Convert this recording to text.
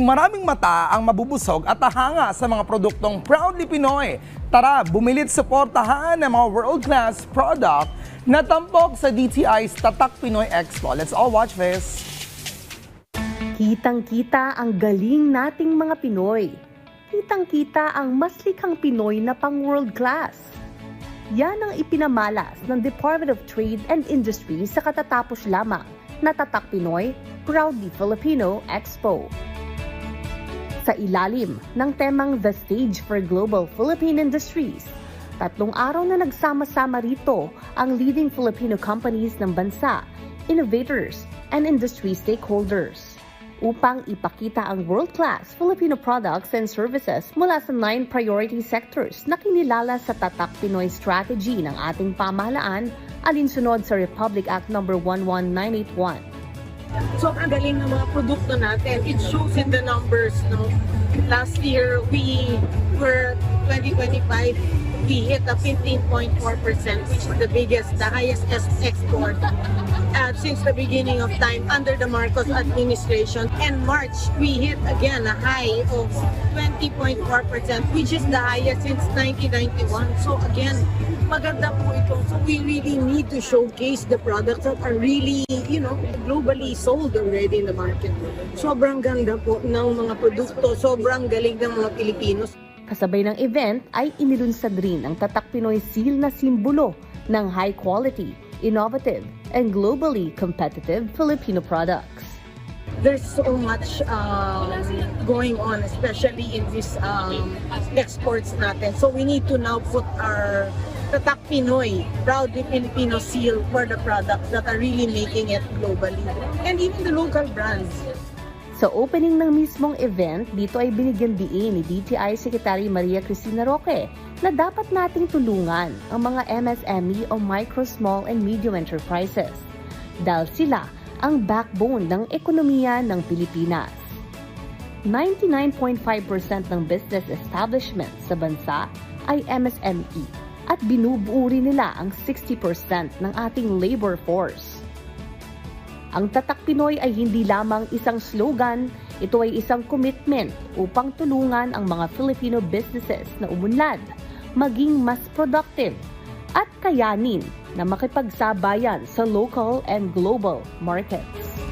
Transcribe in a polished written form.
maraming mata ang mabubusog at ahanga sa mga produktong proudly Pinoy. Tara, bumilit suportahan ng mga world-class product na tampok sa DTI's Tatak Pinoy Expo. Let's all watch this. Kitang-kita ang galing nating mga Pinoy. Kitang-kita ang mas likhang Pinoy na pang world class. Yan ang ipinamalas ng Department of Trade and Industry sa katatapos lamang na Tatak Pinoy Proudly Filipino Expo. Sa ilalim ng temang The Stage for Global Philippine Industries, 3 araw na nagsama-sama rito ang leading Filipino companies ng bansa, innovators, and industry stakeholders upang ipakita ang world-class Filipino products and services mula sa 9 priority sectors na kinilala sa Tatak Pinoy Strategy ng ating pamahalaan alinsunod sa Republic Act No. 11981. Sobrang galing ng mga produkto natin. It shows in the numbers. No? Last year, we were 2025, we hit a 15.4%, which is the biggest, the highest export since the beginning of time under the Marcos administration. And March, we hit again a high of 20.4%, which is the highest since 1991. So again, maganda po ito. So we really need to showcase the products that are really, globally sold already in the market. Sobrang ganda po ng mga produkto. Sobrang galing ng mga Pilipinos. Kasabay ng event ay inilunsad rin ang Tatak Pinoy Seal na simbolo ng high quality, innovative, and globally competitive Filipino products. There's so much going on, especially in these exports natin. So we need to now put our Tatak Pinoy, Proudly Filipino seal for the products that are really making it globally. And even the local brands. Sa opening ng mismong event, dito ay binigyan diin ni DTI Secretary Maria Cristina Roque na dapat nating tulungan ang mga MSME o Micro, Small and Medium Enterprises dahil sila ang backbone ng ekonomiya ng Pilipinas. 99.5% ng business establishments sa bansa ay MSME at binubuo rin nila ang 60% ng ating labor force. Ang Tatak Pinoy ay hindi lamang isang slogan, ito ay isang commitment upang tulungan ang mga Filipino businesses na umunlad, maging mas productive at kayanin na makipagsabayan sa local and global markets.